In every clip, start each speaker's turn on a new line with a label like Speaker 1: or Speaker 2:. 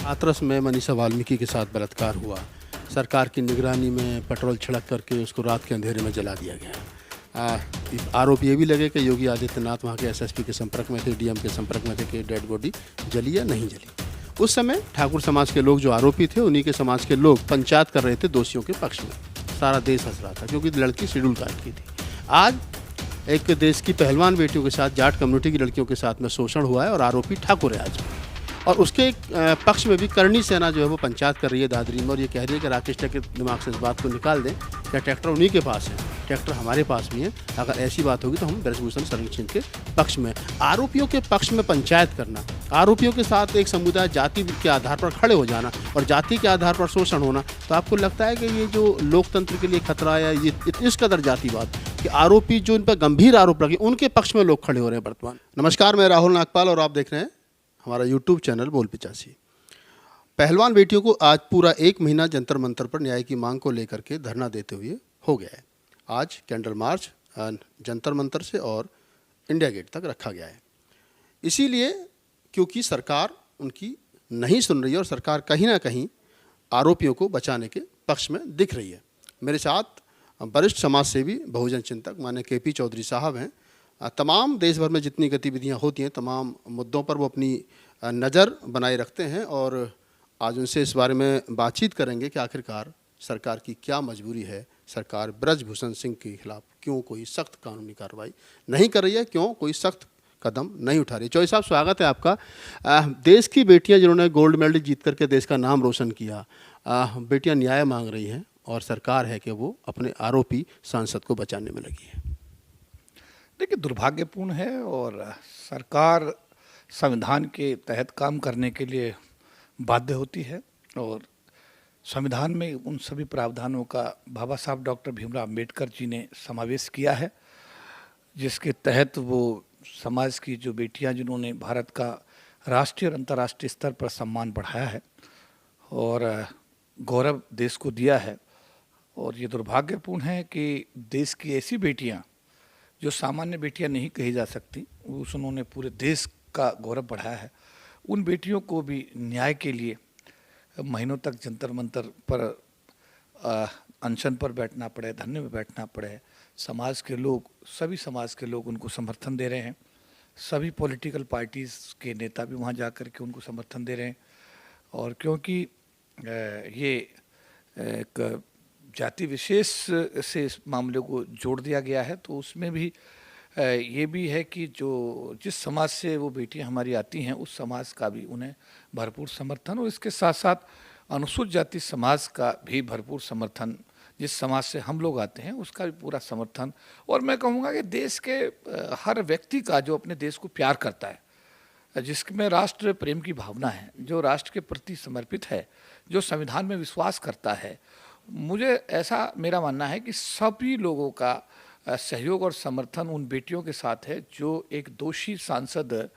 Speaker 1: हाथरस में मनीषा वाल्मीकि के साथ बलात्कार हुआ। सरकार की निगरानी में पेट्रोल छिड़क करके उसको रात के अंधेरे में जला दिया गया। आरोप ये भी लगे कि योगी आदित्यनाथ वहाँ के एसएसपी के संपर्क में थे, डीएम के संपर्क में थे कि डेड बॉडी जली या नहीं जली। उस समय ठाकुर समाज के लोग जो आरोपी थे, उन्हीं के समाज के लोग पंचायत कर रहे थे दोषियों के पक्ष में। सारा देश हंस रहा था क्योंकि लड़की शेड्यूल कास्ट की थी। आज एक देश की पहलवान बेटियों के साथ जाट कम्युनिटी की लड़कियों के साथ में शोषण हुआ है और आरोपी ठाकुर है आज। और उसके पक्ष में भी करणी सेना जो है वो पंचायत कर रही है दादरी में, और ये कह रही है कि राकेश टिकैत के दिमाग से इस बात को निकाल दें कि ट्रैक्टर उन्हीं के पास है, ट्रैक्टर हमारे पास भी है। अगर ऐसी बात होगी तो हम ब्रजभूषण शरण सिंह के पक्ष में। आरोपियों के पक्ष में पंचायत करना, आरोपियों के साथ एक समुदाय जाति के आधार पर खड़े हो जाना और जाति के आधार पर शोषण होना, तो आपको लगता है कि ये जो लोकतंत्र के लिए खतरा है, ये इस कदर जातिवाद कि आरोपी जो इन पर गंभीर आरोप लगे उनके पक्ष में लोग खड़े हो रहे हैं वर्तमान। नमस्कार, मैं राहुल नागपाल और आप देख रहे हैं हमारा यूट्यूब चैनल बोल 85। पहलवान बेटियों को आज पूरा 1 महीना जंतर मंतर पर न्याय की मांग को लेकर के धरना देते हुए हो गया है। आज कैंडल मार्च जंतर मंतर से और इंडिया गेट तक रखा गया है, इसीलिए क्योंकि सरकार उनकी नहीं सुन रही है और सरकार कहीं ना कहीं आरोपियों को बचाने के पक्ष में दिख रही है। मेरे साथ वरिष्ठ समाज सेवी बहुजन चिंतक माननीय केपी चौधरी साहब हैं। तमाम देश भर में जितनी गतिविधियां होती हैं, तमाम मुद्दों पर वो अपनी नज़र बनाए रखते हैं और आज उनसे इस बारे में बातचीत करेंगे कि आखिरकार सरकार की क्या मजबूरी है। सरकार ब्रजभूषण सिंह के खिलाफ क्यों कोई सख्त कानूनी कार्रवाई नहीं कर रही है, क्यों कोई सख्त कदम नहीं उठा रही। चौधरी साहब, स्वागत है आपका। देश की बेटियां जिन्होंने गोल्ड मेडल जीत करके देश का नाम रोशन किया, बेटियां न्याय मांग रही हैं और सरकार है कि वो अपने आरोपी सांसद को बचाने में लगी है।
Speaker 2: देखिए, दुर्भाग्यपूर्ण है और सरकार संविधान के तहत काम करने के लिए बाध्य होती है और संविधान में उन सभी प्रावधानों का बाबा साहब डॉक्टर भीमराव अम्बेडकर जी ने समावेश किया है, जिसके तहत वो समाज की जो बेटियां जिन्होंने भारत का राष्ट्रीय और अंतर्राष्ट्रीय स्तर पर सम्मान बढ़ाया है और गौरव देश को दिया है। और ये दुर्भाग्यपूर्ण है कि देश की ऐसी बेटियां जो सामान्य बेटियां नहीं कही जा सकती, उन्होंने पूरे देश का गौरव बढ़ाया है, उन बेटियों को भी न्याय के लिए महीनों तक जंतर मंतर पर अनशन पर बैठना पड़े, धरने में बैठना पड़े। समाज के लोग, सभी समाज के लोग उनको समर्थन दे रहे हैं, सभी पॉलिटिकल पार्टीज़ के नेता भी वहाँ जा कर के उनको समर्थन दे रहे हैं। और क्योंकि ये एक जाति विशेष से इस मामले को जोड़ दिया गया है, तो उसमें भी ये भी है कि जो जिस समाज से वो बेटियां हमारी आती हैं उस समाज का भी उन्हें भरपूर समर्थन, और इसके साथ साथ अनुसूचित जाति समाज का भी भरपूर समर्थन, जिस समाज से हम लोग आते हैं उसका भी पूरा समर्थन। और मैं कहूँगा कि देश के हर व्यक्ति का जो अपने देश को प्यार करता है, जिसमें राष्ट्र प्रेम की भावना है, जो राष्ट्र के प्रति समर्पित है, जो संविधान में विश्वास करता है, मुझे ऐसा मेरा मानना है कि सभी लोगों का सहयोग और समर्थन उन बेटियों के साथ है जो एक दोषी सांसद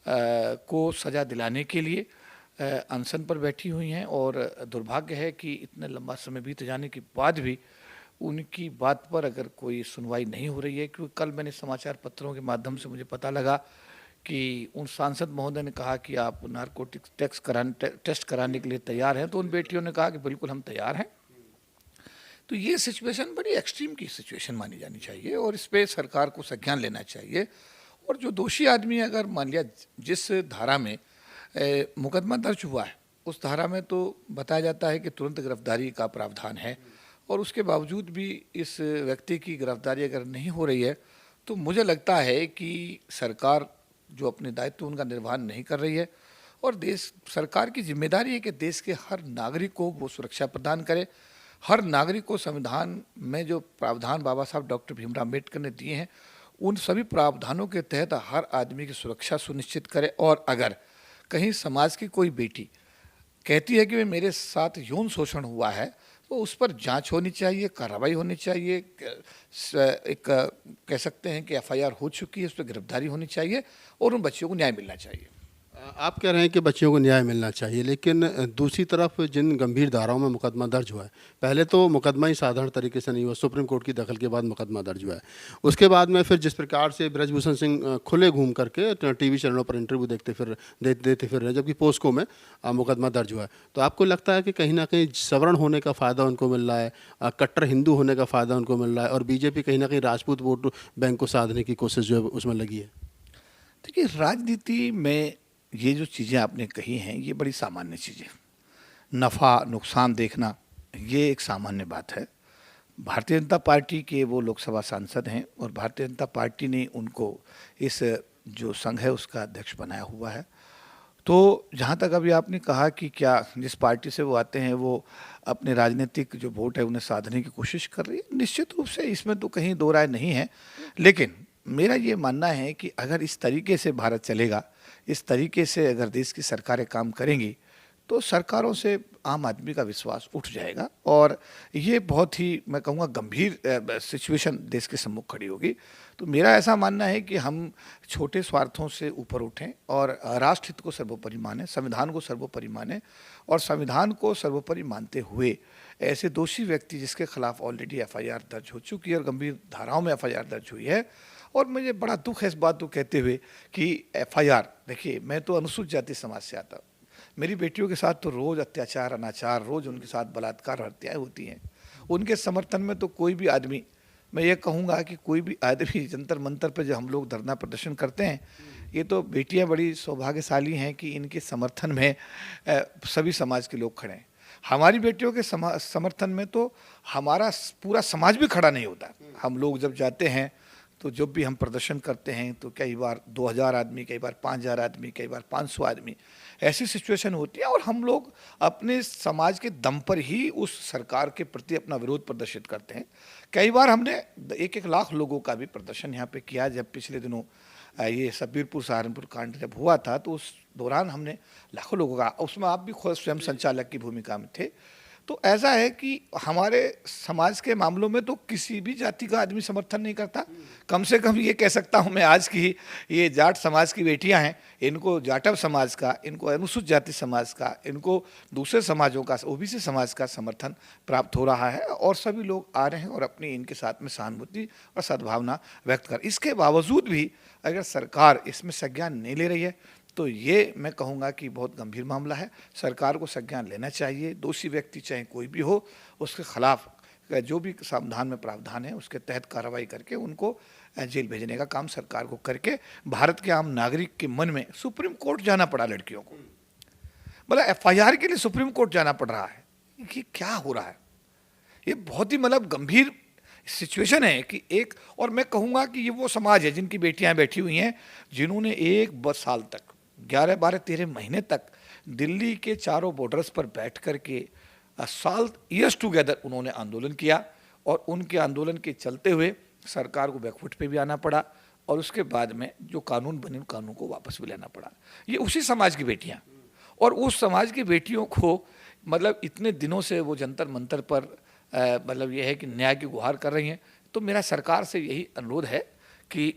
Speaker 2: को सज़ा दिलाने के लिए अनशन पर बैठी हुई हैं। और दुर्भाग्य है कि इतने लंबा समय बीत जाने के बाद भी उनकी बात पर अगर कोई सुनवाई नहीं हो रही है। क्योंकि कल मैंने समाचार पत्रों के माध्यम से मुझे पता लगा कि उन सांसद महोदय ने कहा कि आप नारकोटिक्स टेस्ट कराने के लिए तैयार हैं, तो उन बेटियों ने कहा कि बिल्कुल हम तैयार हैं। तो ये सिचुएशन बड़ी एक्सट्रीम की सिचुएशन मानी जानी चाहिए और इस पर सरकार को संज्ञान लेना चाहिए। और जो दोषी आदमी, अगर मान लिया जिस धारा में मुकदमा दर्ज हुआ है उस धारा में तो बताया जाता है कि तुरंत गिरफ्तारी का प्रावधान है, और उसके बावजूद भी इस व्यक्ति की गिरफ्तारी अगर नहीं हो रही है तो मुझे लगता है कि सरकार जो अपने दायित्व उनका निर्वहन नहीं कर रही है। और सरकार की जिम्मेदारी है कि देश के हर नागरिक को वो सुरक्षा प्रदान करे, हर नागरिक को संविधान में जो प्रावधान बाबा साहब डॉक्टर भीमराव अम्बेडकर ने दिए हैं उन सभी प्रावधानों के तहत हर आदमी की सुरक्षा सुनिश्चित करे। और अगर कहीं समाज की कोई बेटी कहती है कि मेरे साथ यौन शोषण हुआ है तो उस पर जांच होनी चाहिए, कार्रवाई होनी चाहिए। एक कह सकते हैं कि एफआईआर हो चुकी है, उस पर गिरफ्तारी होनी चाहिए और उन बच्चियों को न्याय मिलना चाहिए।
Speaker 1: आप कह रहे हैं कि बच्चियों को न्याय मिलना चाहिए, लेकिन दूसरी तरफ जिन गंभीर धाराओं में मुकदमा दर्ज हुआ है, पहले तो मुकदमा ही साधारण तरीके से नहीं हुआ, सुप्रीम कोर्ट की दखल के बाद मुकदमा दर्ज हुआ है। उसके बाद में फिर जिस प्रकार से ब्रजभूषण सिंह खुले घूम करके टीवी चैनलों पर इंटरव्यू देते फिर रहे, जबकि पोस्को में मुकदमा दर्ज हुआ है, तो आपको लगता है कि कहीं ना कहीं सवर्ण होने का फ़ायदा उनको मिल रहा है, कट्टर हिंदू होने का फ़ायदा उनको मिल रहा है, और बीजेपी कहीं ना कहीं राजपूत वोट बैंक को साधने की कोशिश जो है उसमें लगी है?
Speaker 2: देखिए, राजनीति में ये जो चीज़ें आपने कही हैं ये बड़ी सामान्य चीज़ें, नफ़ा नुकसान देखना ये एक सामान्य बात है। भारतीय जनता पार्टी के वो लोकसभा सांसद हैं और भारतीय जनता पार्टी ने उनको इस जो संघ है उसका अध्यक्ष बनाया हुआ है। तो जहाँ तक अभी आपने कहा कि क्या जिस पार्टी से वो आते हैं वो अपने राजनीतिक जो वोट है उन्हें साधने की कोशिश कर रही है, निश्चित रूप से इसमें तो कहीं दो राय नहीं है। लेकिन मेरा ये मानना है कि अगर इस तरीके से भारत चलेगा, इस तरीके से अगर देश की सरकारें काम करेंगी, तो सरकारों से आम आदमी का विश्वास उठ जाएगा और ये बहुत ही, मैं कहूँगा, गंभीर सिचुएशन देश के सम्मुख खड़ी होगी। तो मेरा ऐसा मानना है कि हम छोटे स्वार्थों से ऊपर उठें और राष्ट्र हित को सर्वोपरि माने, संविधान को सर्वोपरि माने, और संविधान को सर्वोपरि मानते हुए ऐसे दोषी व्यक्ति जिसके खिलाफ ऑलरेडी एफआईआर दर्ज हो चुकी है और गंभीर धाराओं में एफआईआर दर्ज हुई है, और मुझे बड़ा दुख है इस बात को कहते हुए कि एफआईआर, देखिए मैं तो अनुसूचित जाति समाज से आता हूँ, मेरी बेटियों के साथ तो रोज़ अत्याचार अनाचार, रोज़ उनके साथ बलात्कार हत्याएं होती हैं। उनके समर्थन में तो कोई भी आदमी, मैं ये कहूँगा कि कोई भी आदमी जंतर मंतर पर जब हम लोग धरना प्रदर्शन करते हैं, ये तो बेटियां बड़ी सौभाग्यशाली हैं कि इनके समर्थन में सभी समाज के लोग खड़े हैं। हमारी बेटियों के समर्थन में तो हमारा पूरा समाज भी खड़ा नहीं होता। हम लोग जब जाते हैं तो जब भी हम प्रदर्शन करते हैं तो कई बार 2000 आदमी, कई बार 5000 आदमी, कई बार 500 आदमी, ऐसी सिचुएशन होती है और हम लोग अपने समाज के दम पर ही उस सरकार के प्रति अपना विरोध प्रदर्शित करते हैं। कई बार हमने 1-1 लाख लोगों का भी प्रदर्शन यहाँ पे किया। जब पिछले दिनों ये सबीरपुर सहारनपुर कांड जब हुआ था तो उस दौरान हमने लाखों लोगों का, उसमें आप भी खुद स्वयं संचालक की भूमिका में थे। तो ऐसा है कि हमारे समाज के मामलों में तो किसी भी जाति का आदमी समर्थन नहीं करता। कम से कम ये कह सकता हूँ मैं आज की, ये जाट समाज की बेटियां हैं, इनको जाटव समाज का, इनको अनुसूचित जाति समाज का, इनको दूसरे समाजों का, ओबीसी समाज का समर्थन प्राप्त हो रहा है और सभी लोग आ रहे हैं और अपनी इनके साथ में सहानुभूति और सद्भावना व्यक्त कर। इसके बावजूद भी अगर सरकार इसमें संज्ञान नहीं ले रही है तो ये मैं कहूँगा कि बहुत गंभीर मामला है। सरकार को संज्ञान लेना चाहिए। दोषी व्यक्ति चाहे कोई भी हो, उसके खिलाफ जो भी संविधान में प्रावधान है उसके तहत कार्रवाई करके उनको जेल भेजने का काम सरकार को करके, भारत के आम नागरिक के मन में, सुप्रीम कोर्ट जाना पड़ा लड़कियों को, मतलब एफआईआर के लिए सुप्रीम कोर्ट जाना पड़ रहा है, कि क्या हो रहा है? ये बहुत ही मतलब गंभीर सिचुएशन है कि एक, और मैं कहूँगा कि ये वो समाज है जिनकी बेटियां बैठी हुई हैं, जिन्होंने 1 साल तक 11, 12, 13 महीने तक दिल्ली के चारों बॉर्डर्स पर बैठ कर के साल ईयर्स टुगेदर उन्होंने आंदोलन किया और उनके आंदोलन के चलते हुए सरकार को बैकफुट पे भी आना पड़ा और उसके बाद में जो कानून बने उन कानून को वापस भी लेना पड़ा। ये उसी समाज की बेटियां, और उस समाज की बेटियों को मतलब इतने दिनों से वो जंतर मंतर पर मतलब ये है कि न्याय की गुहार कर रही हैं। तो मेरा सरकार से यही अनुरोध है कि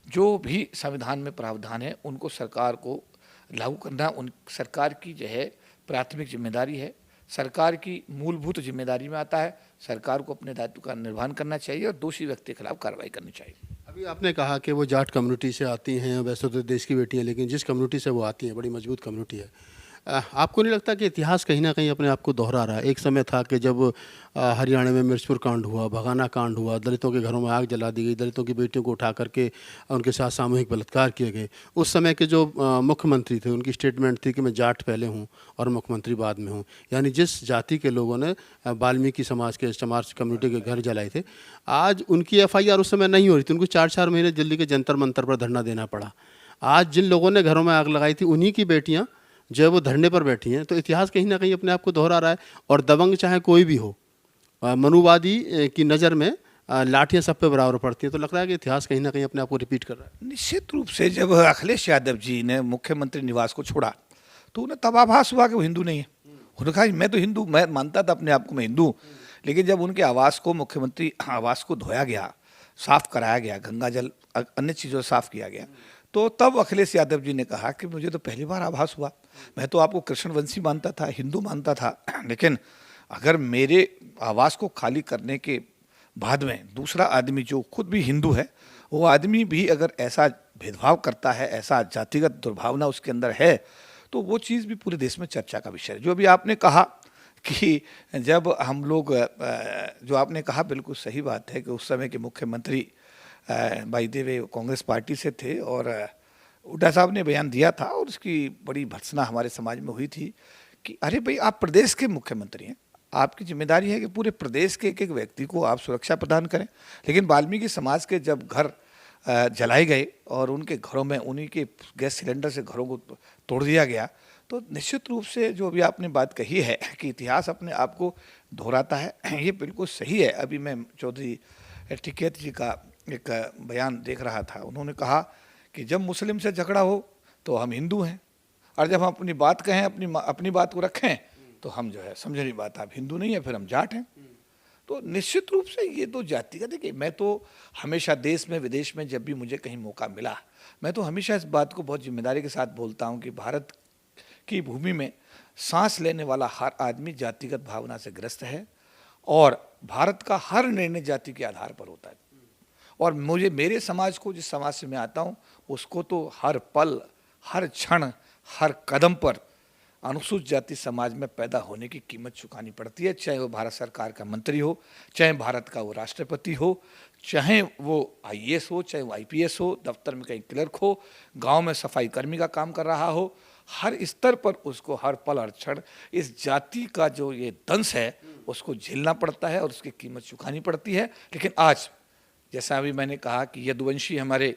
Speaker 2: जो भी संविधान में प्रावधान है उनको सरकार को लागू करना उन सरकार की जो है प्राथमिक जिम्मेदारी है, सरकार की मूलभूत जिम्मेदारी में आता है। सरकार को अपने दायित्व का निर्वहन करना चाहिए और दोषी व्यक्ति के खिलाफ कार्रवाई करनी चाहिए।
Speaker 1: अभी आपने कहा कि वो जाट कम्युनिटी से आती हैं, वैसे तो देश की बेटी हैं, लेकिन जिस कम्युनिटी से वो आती हैं बड़ी मजबूत कम्युनिटी है। आपको नहीं लगता कि इतिहास कहीं ना कहीं अपने आप को दोहरा रहा है? एक समय था कि जब हरियाणा में मिर्चपुर कांड हुआ, भगाना कांड हुआ, दलितों के घरों में आग जला दी गई, दलितों की बेटियों को उठा करके उनके साथ सामूहिक बलात्कार किए गए। उस समय के जो मुख्यमंत्री थे उनकी स्टेटमेंट थी कि मैं जाट पहले हूँ और मुख्यमंत्री बाद में हूँ। यानी जिस जाति के लोगों ने वाल्मीकि समाज के चमार कम्युनिटी के घर जलाए थे, आज उनकी एफआईआर उस समय नहीं हो रही थी। उनको 4-4 महीने दिल्ली के जंतर मंतर पर धरना देना पड़ा। आज जिन लोगों ने घरों में आग लगाई थी उन्हीं की बेटियाँ जो है वो धरने पर बैठी हैं। तो इतिहास कहीं ना कहीं अपने आप को दोहरा रहा है। और दबंग चाहे कोई भी हो, मनुवादी की नज़र में लाठियाँ सब पे बराबर पड़ती हैं। तो लग रहा है कि इतिहास कहीं ना कहीं अपने आप को रिपीट कर रहा है।
Speaker 2: निश्चित रूप से जब अखिलेश यादव जी ने मुख्यमंत्री निवास को छोड़ा तो उन्हें तब आभास हुआ कि वो हिंदू नहीं है। उन्होंने कहा मैं तो हिंदू, मैं मानता था अपने आप को मैं हिंदू, लेकिन जब उनके आवास को, मुख्यमंत्री आवास को धोया गया, साफ कराया गया, गंगा जल अन्य चीज़ों से साफ किया गया, तो तब अखिलेश यादव जी ने कहा कि मुझे तो पहली बार आभास हुआ, मैं तो आपको कृष्णवंशी मानता था, हिंदू मानता था, लेकिन अगर मेरे आवास को खाली करने के बाद में दूसरा आदमी जो खुद भी हिंदू है, वो आदमी भी अगर ऐसा भेदभाव करता है, ऐसा जातिगत दुर्भावना उसके अंदर है, तो वो चीज़ भी पूरे देश में चर्चा का विषय है। जो अभी आपने कहा कि जब हम लोग जो आपने कहा बिल्कुल सही बात है कि उस समय के मुख्यमंत्री by the way Congress party से थे और हुड्डा साहब ने बयान दिया था और उसकी बड़ी भर्त्सना हमारे समाज में हुई थी कि अरे भाई, आप प्रदेश के मुख्यमंत्री हैं, आपकी जिम्मेदारी है कि पूरे प्रदेश के एक एक व्यक्ति को आप सुरक्षा प्रदान करें। लेकिन वाल्मीकि समाज के जब घर जलाए गए और उनके घरों में उन्हीं के गैस सिलेंडर से घरों को तोड़ दिया गया, तो निश्चित रूप से जो अभी आपने बात कही है कि इतिहास अपने आप को दोहराता है, ये बिल्कुल सही है। अभी मैं चौधरी टिकैत जी का एक बयान देख रहा था, उन्होंने कहा कि जब मुस्लिम से झगड़ा हो तो हम हिंदू हैं, और जब हम अपनी बात कहें, अपनी बात को रखें, तो हम जो है समझे नहीं बात, आप हिंदू नहीं है, फिर हम जाट हैं। तो निश्चित रूप से ये तो जाति का, देखिए मैं तो हमेशा देश में विदेश में जब भी मुझे कहीं मौका मिला, मैं तो हमेशा इस बात को बहुत जिम्मेदारी के साथ बोलता हूँ कि भारत की भूमि में सांस लेने वाला हर आदमी जातिगत भावना से ग्रस्त है और भारत का हर निर्णय जाति के आधार पर होता है। और मुझे, मेरे समाज को, जिस समाज से मैं आता हूँ, उसको तो हर पल, हर क्षण, हर कदम पर अनुसूचित जाति समाज में पैदा होने की कीमत चुकानी पड़ती है, चाहे वो भारत सरकार का मंत्री हो, चाहे भारत का वो राष्ट्रपति हो, चाहे वो आईएएस हो, चाहे वो आईपीएस हो, दफ्तर में कहीं क्लर्क हो, गांव में सफाई कर्मी का काम कर रहा हो, हर स्तर पर उसको हर पल हर क्षण इस जाति का जो ये दंश है उसको झेलना पड़ता है और उसकी कीमत चुकानी पड़ती है। लेकिन आज, जैसा अभी मैंने कहा कि यदुवंशी हमारे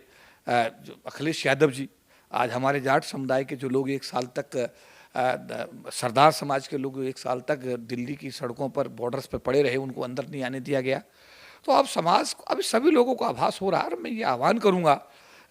Speaker 2: जो अखिलेश यादव जी, आज हमारे जाट समुदाय के जो लोग 1 साल तक सरदार समाज के लोग 1 साल तक दिल्ली की सड़कों पर, बॉर्डर्स पर पड़े रहे, उनको अंदर नहीं आने दिया गया। तो अब समाज को, अभी सभी लोगों को आभास हो रहा है, और मैं ये आह्वान करूंगा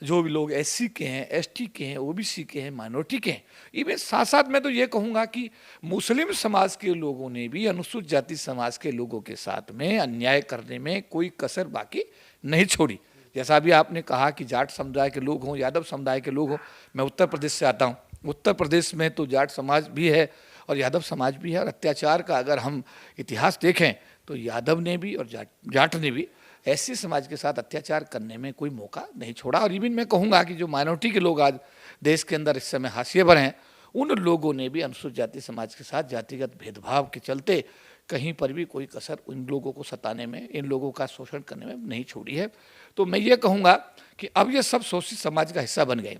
Speaker 2: जो भी लोग एससी के हैं, एसटी के हैं, ओबीसी के हैं, माइनॉरिटी के हैं, इवन साथ साथ मैं तो ये कहूँगा कि मुस्लिम समाज के लोगों ने भी अनुसूचित जाति समाज के लोगों के साथ में अन्याय करने में कोई कसर बाकी नहीं छोड़ी। जैसा अभी आपने कहा कि जाट समुदाय के लोग हों, यादव समुदाय के लोग हों, मैं उत्तर प्रदेश से आता हूँ, उत्तर प्रदेश में तो जाट समाज भी है और यादव समाज भी है, और अत्याचार का अगर हम इतिहास देखें तो यादव ने भी और जाट ने भी ऐसे समाज के साथ अत्याचार करने में कोई मौका नहीं छोड़ा। और इवन मैं कहूँगा कि जो माइनॉरिटी के लोग आज देश के अंदर इस समय हाशिए पर हैं, उन लोगों ने भी अनुसूचित जाति समाज के साथ जातिगत भेदभाव के चलते कहीं पर भी कोई कसर इन लोगों को सताने में, इन लोगों का शोषण करने में नहीं छोड़ी है। तो मैं ये कहूँगा कि अब ये सब शोषित समाज का हिस्सा बन गए,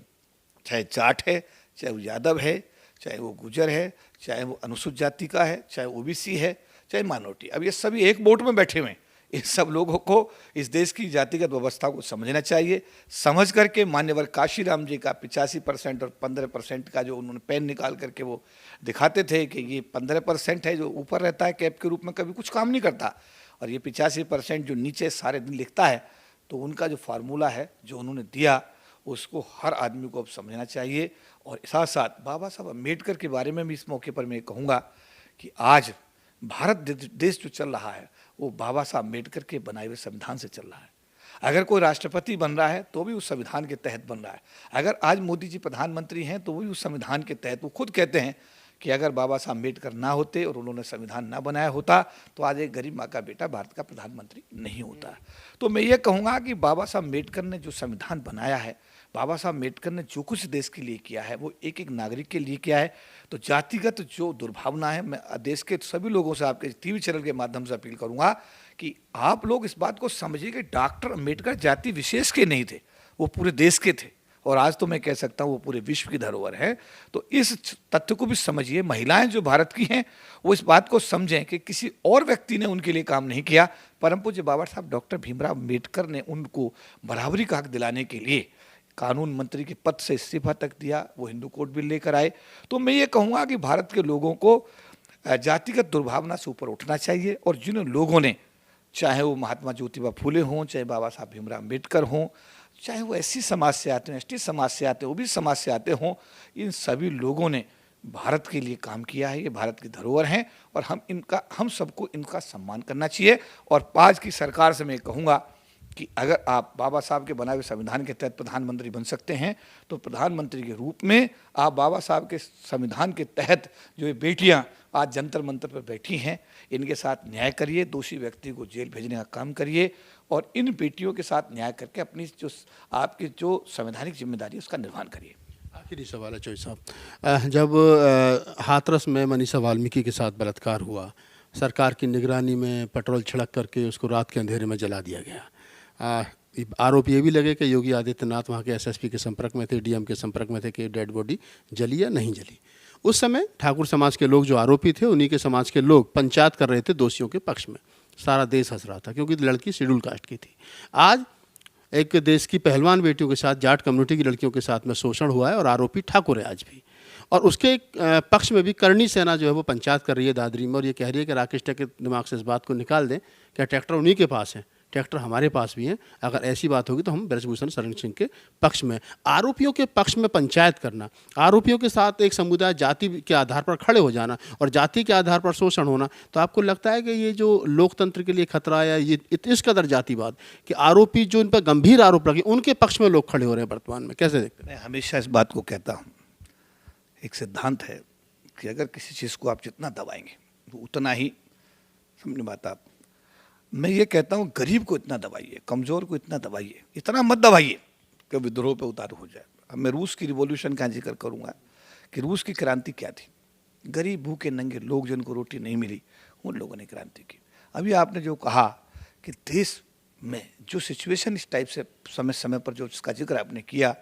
Speaker 2: चाहे जाट है, चाहे वो यादव है, चाहे वो गुजर है, चाहे वो अनुसूचित जाति का है, चाहे ओबीसी है, चाहे माइनॉरिटी, अब ये सभी एक बोट में बैठे हुए हैं। इन सब लोगों को इस देश की जातिगत व्यवस्था को समझना चाहिए। समझ करके मान्यवर काशीराम जी का 85% और 15% का जो उन्होंने पेन निकाल करके वो दिखाते थे कि ये 15% है जो ऊपर रहता है कैप के रूप में, कभी कुछ काम नहीं करता, और ये 85% जो नीचे सारे दिन लिखता है, तो उनका जो फार्मूला है जो उन्होंने दिया, उसको हर आदमी को अब समझना चाहिए। और साथ साथ बाबा साहब अम्बेडकर के बारे में भी इस मौके पर मैं कहूँगा कि आज भारत देश जो चल रहा है वो बाबा साहब अम्बेडकर के बनाए हुए संविधान से चल रहा है। अगर कोई राष्ट्रपति बन रहा है तो भी उस संविधान के तहत बन रहा है। अगर आज मोदी जी प्रधानमंत्री हैं तो वो भी उस संविधान के तहत, वो खुद कहते हैं कि अगर बाबा साहब अम्बेडकर ना होते और उन्होंने संविधान ना बनाया होता तो आज एक गरीब माँ का बेटा भारत का प्रधानमंत्री नहीं होता। तो मैं ये कहूँगा कि बाबा साहब अम्बेडकर ने जो संविधान बनाया है, बाबा साहब अम्बेडकर ने जो कुछ देश के लिए किया है वो एक एक नागरिक के लिए किया है। तो जातिगत जो दुर्भावना है, मैं देश के सभी लोगों से, आपके टीवी चैनल के माध्यम से अपील करूंगा कि आप लोग इस बात को समझिए कि डॉक्टर अम्बेडकर जाति विशेष के नहीं थे, वो पूरे देश के थे, और आज तो मैं कह सकता हूँ वो पूरे विश्व की धरोहर है। तो इस तथ्य को भी समझिए। महिलाएं जो भारत की हैं वो इस बात को समझें कि किसी और व्यक्ति ने उनके लिए काम नहीं किया, परम पूज्य बाबा साहब डॉक्टर भीमराव अम्बेडकर ने उनको बराबरी का हक दिलाने के लिए कानून मंत्री के पद से इस्तीफा तक दिया, वो हिंदू कोड बिल लेकर आए। तो मैं ये कहूँगा कि भारत के लोगों को जातिगत दुर्भावना से ऊपर उठना चाहिए, और जिन लोगों ने, चाहे वो महात्मा ज्योतिबा फूले हों, चाहे बाबा साहब भीमराव अम्बेडकर हों, चाहे वो एससी समाज से आते हों, एसटी समाज से आते हों, ओबीसी समाज से आते हों, इन सभी लोगों ने भारत के लिए काम किया है। ये भारत की धरोहर हैं और हम सबको इनका सम्मान करना चाहिए। और आज की सरकार से मैं कहूँगा कि अगर आप बाबा साहब के बनाए हुए संविधान के तहत प्रधानमंत्री बन सकते हैं तो प्रधानमंत्री के रूप में आप बाबा साहब के संविधान के तहत जो ये बेटियां आज जंतर मंतर पर बैठी हैं, इनके साथ न्याय करिए, दोषी व्यक्ति को जेल भेजने का काम करिए और इन बेटियों के साथ न्याय करके अपनी जो आपकी जो संवैधानिक जिम्मेदारी है उसका निर्वहन करिए।
Speaker 1: आखिरी सवाल है चौधरी साहब, जब हाथरस में मनीषा वाल्मीकि के साथ बलात्कार हुआ, सरकार की निगरानी में पेट्रोल छिड़क करके उसको रात के अंधेरे में जला दिया गया। आरोप ये भी लगे कि योगी आदित्यनाथ वहाँ के एसएसपी के संपर्क में थे, डीएम के संपर्क में थे कि डेड बॉडी जली या नहीं जली। उस समय ठाकुर समाज के लोग जो आरोपी थे, उन्हीं के समाज के लोग पंचायत कर रहे थे दोषियों के पक्ष में। सारा देश हंस रहा था क्योंकि लड़की शेड्यूल कास्ट की थी। आज एक देश की पहलवान बेटियों के साथ जाट कम्युनिटी की लड़कियों के साथ में शोषण हुआ है और आरोपी ठाकुर है आज भी। और उसके पक्ष में भी करणी सेना जो है वो पंचायत कर रही है दादरी में और ये कह रही है कि राकेश टिकैत के दिमाग से इस बात को निकाल दें कि ट्रैक्टर उन्हीं के पास है, ट्रैक्टर हमारे पास भी हैं। अगर ऐसी बात होगी तो हम ब्रजभूषण शरण सिंह के पक्ष में। आरोपियों के पक्ष में पंचायत करना, आरोपियों के साथ एक समुदाय जाति के आधार पर खड़े हो जाना और जाति के आधार पर शोषण होना, तो आपको लगता है कि ये जो लोकतंत्र के लिए खतरा है, ये इस कदर जातिवाद कि आरोपी जो इन पर गंभीर आरोप लगे उनके पक्ष में लोग खड़े हो रहे हैं वर्तमान में, कैसे देखते हैं?
Speaker 2: मैं हमेशा इस बात को कहता हूँ, एक सिद्धांत है कि अगर किसी चीज़ को आप जितना दबाएंगे तो उतना ही, समझ बात आप, मैं ये कहता हूँ गरीब को इतना दबाइए, कमज़ोर को इतना दबाइए, इतना मत दबाइए कि विद्रोह पे उतारू हो जाए। अब मैं रूस की रिवॉल्यूशन का जिक्र करूँगा कि रूस की क्रांति क्या थी। गरीब भूखे नंगे लोग जिनको रोटी नहीं मिली, उन लोगों ने क्रांति की। अभी आपने जो कहा कि देश में जो सिचुएशन इस टाइप से समय समय पर जो इसका जिक्र आपने किया,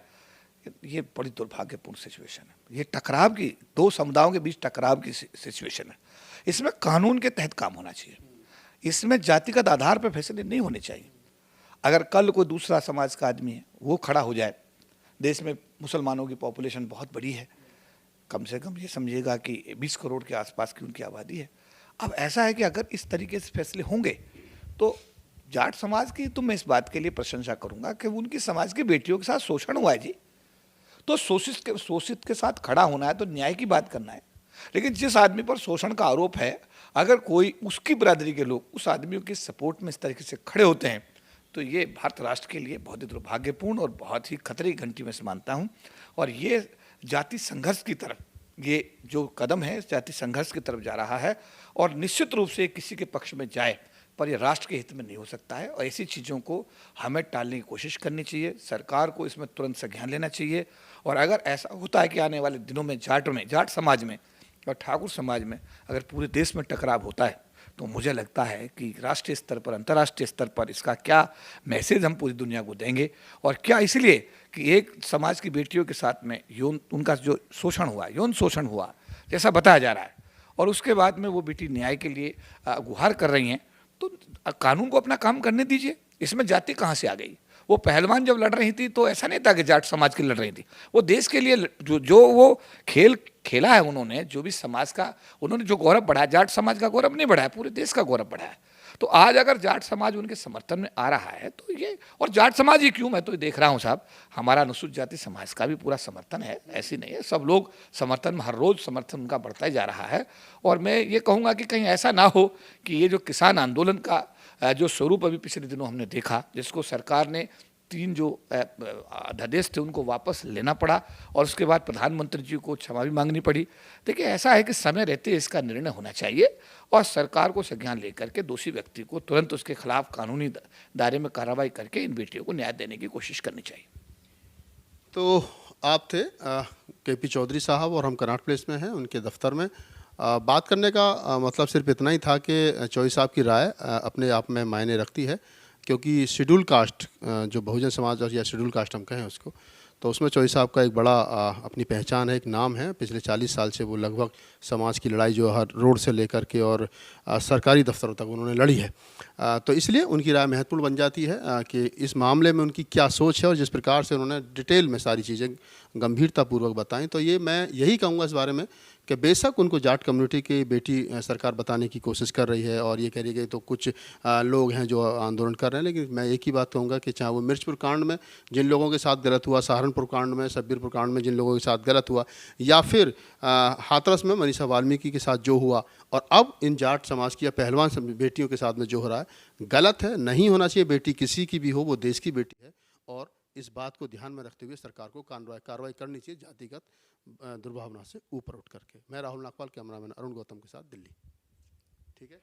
Speaker 2: ये बड़ी दुर्भाग्यपूर्ण सिचुएशन है। ये टकराव की, दो समुदायों के बीच टकराव की सिचुएशन है। इसमें कानून के तहत काम होना चाहिए, इसमें जातिगत आधार पर फैसले नहीं होने चाहिए। अगर कल कोई दूसरा समाज का आदमी है वो खड़ा हो जाए, देश में मुसलमानों की पॉपुलेशन बहुत बड़ी है, कम से कम ये समझिएगा कि 20 करोड़ के आसपास की उनकी आबादी है। अब ऐसा है कि अगर इस तरीके से फैसले होंगे तो जाट समाज की तो मैं इस बात के लिए प्रशंसा करूंगा कि उनकी समाज की बेटियों के साथ शोषण हुआ है जी, तो शोषित के साथ खड़ा होना है तो न्याय की बात करना है। लेकिन जिस आदमी पर शोषण का आरोप है, अगर कोई उसकी बिरादरी के लोग उस आदमियों के सपोर्ट में इस तरीके से खड़े होते हैं तो ये भारत राष्ट्र के लिए बहुत ही दुर्भाग्यपूर्ण और बहुत ही खतरे की घंटी में से मानता हूँ। और ये जाति संघर्ष की तरफ, ये जो कदम है जाति संघर्ष की तरफ जा रहा है और निश्चित रूप से किसी के पक्ष में जाए पर यह राष्ट्र के हित में नहीं हो सकता है। और ऐसी चीज़ों को हमें टालने की कोशिश करनी चाहिए, सरकार को इसमें तुरंत संज्ञान लेना चाहिए। और अगर ऐसा होता है कि आने वाले दिनों में जाट समाज में और ठाकुर समाज में अगर पूरे देश में टकराव होता है तो मुझे लगता है कि राष्ट्रीय स्तर पर, अंतर्राष्ट्रीय स्तर पर इसका क्या मैसेज हम पूरी दुनिया को देंगे। और क्या इसलिए कि एक समाज की बेटियों के साथ में उनका जो शोषण हुआ, यौन शोषण हुआ जैसा बताया जा रहा है, और उसके बाद में वो बेटी न्याय के लिए गुहार कर रही हैं, तो कानून को अपना काम करने दीजिए। इसमें जाति कहाँ से आ गई? वो पहलवान जब लड़ रही थी तो ऐसा नहीं था कि जाट समाज की लड़ रही थी, वो देश के लिए जो वो खेल खेला है उन्होंने, जो भी समाज का उन्होंने जो गौरव बढ़ाया, जाट समाज का गौरव नहीं बढ़ाया, पूरे देश का गौरव बढ़ाया। तो आज अगर जाट समाज उनके समर्थन में आ रहा है तो ये, और जाट समाज ही क्यों, मैं तो देख रहा हूँ साहब, हमारा अनुसूचित जाति समाज का भी पूरा समर्थन है, ऐसी नहीं है, सब लोग समर्थन में, हर रोज़ समर्थन उनका बढ़ता ही जा रहा है। और मैं ये कहूँगा कि कहीं ऐसा ना हो कि ये जो किसान आंदोलन का जो स्वरूप अभी पिछले दिनों हमने देखा, जिसको सरकार ने 3 जो अध्यादेश थे उनको वापस लेना पड़ा और उसके बाद प्रधानमंत्री जी को क्षमा भी मांगनी पड़ी। देखिए ऐसा है कि समय रहते इसका निर्णय होना चाहिए और सरकार को संज्ञान लेकर के दोषी व्यक्ति को तुरंत उसके खिलाफ कानूनी दायरे में कार्रवाई करके इन बेटियों को न्याय देने की कोशिश करनी चाहिए।
Speaker 1: तो आप थे केपी चौधरी साहब और हम कनॉट प्लेस में हैं, उनके दफ्तर में। बात करने का मतलब सिर्फ इतना ही था कि चौधरी साहब की राय अपने आप में मायने रखती है, क्योंकि शेड्यूल कास्ट जो बहुजन समाज और या शेड्यूल कास्ट हम कहें उसको, तो उसमें चौधरी साहब का एक बड़ा अपनी पहचान है, एक नाम है। पिछले 40 साल से वो लगभग समाज की लड़ाई जो हर रोड से लेकर के और सरकारी दफ्तरों तक उन्होंने लड़ी है। तो इसलिए उनकी राय महत्वपूर्ण बन जाती है कि इस मामले में उनकी क्या सोच है और जिस प्रकार से उन्होंने डिटेल में सारी चीज़ें गंभीरतापूर्वक बताएं। तो ये मैं यही कहूँगा इस बारे में कि बेशक उनको जाट कम्युनिटी की बेटी सरकार बताने की कोशिश कर रही है और ये कह रही है कि तो कुछ लोग हैं जो आंदोलन कर रहे हैं, लेकिन मैं एक ही बात कहूँगा कि चाहे वो मिर्चपुर कांड में जिन लोगों के साथ गलत हुआ, सहारनपुर कांड में, सब्बीरपुर कांड में जिन लोगों के साथ गलत हुआ, या फिर हाथरस में मनीषा वाल्मीकि के साथ जो हुआ, और अब इन जाट समाज की या पहलवान बेटियों के साथ में जो हो रहा है, गलत है, नहीं होना चाहिए। बेटी किसी की भी हो, वो देश की बेटी है और इस बात को ध्यान में रखते हुए सरकार को कार्रवाई करनी चाहिए जातिगत दुर्भावना से ऊपर उठ करके। मैं राहुल नागपाल, कैमरामैन अरुण गौतम के साथ, दिल्ली। ठीक है।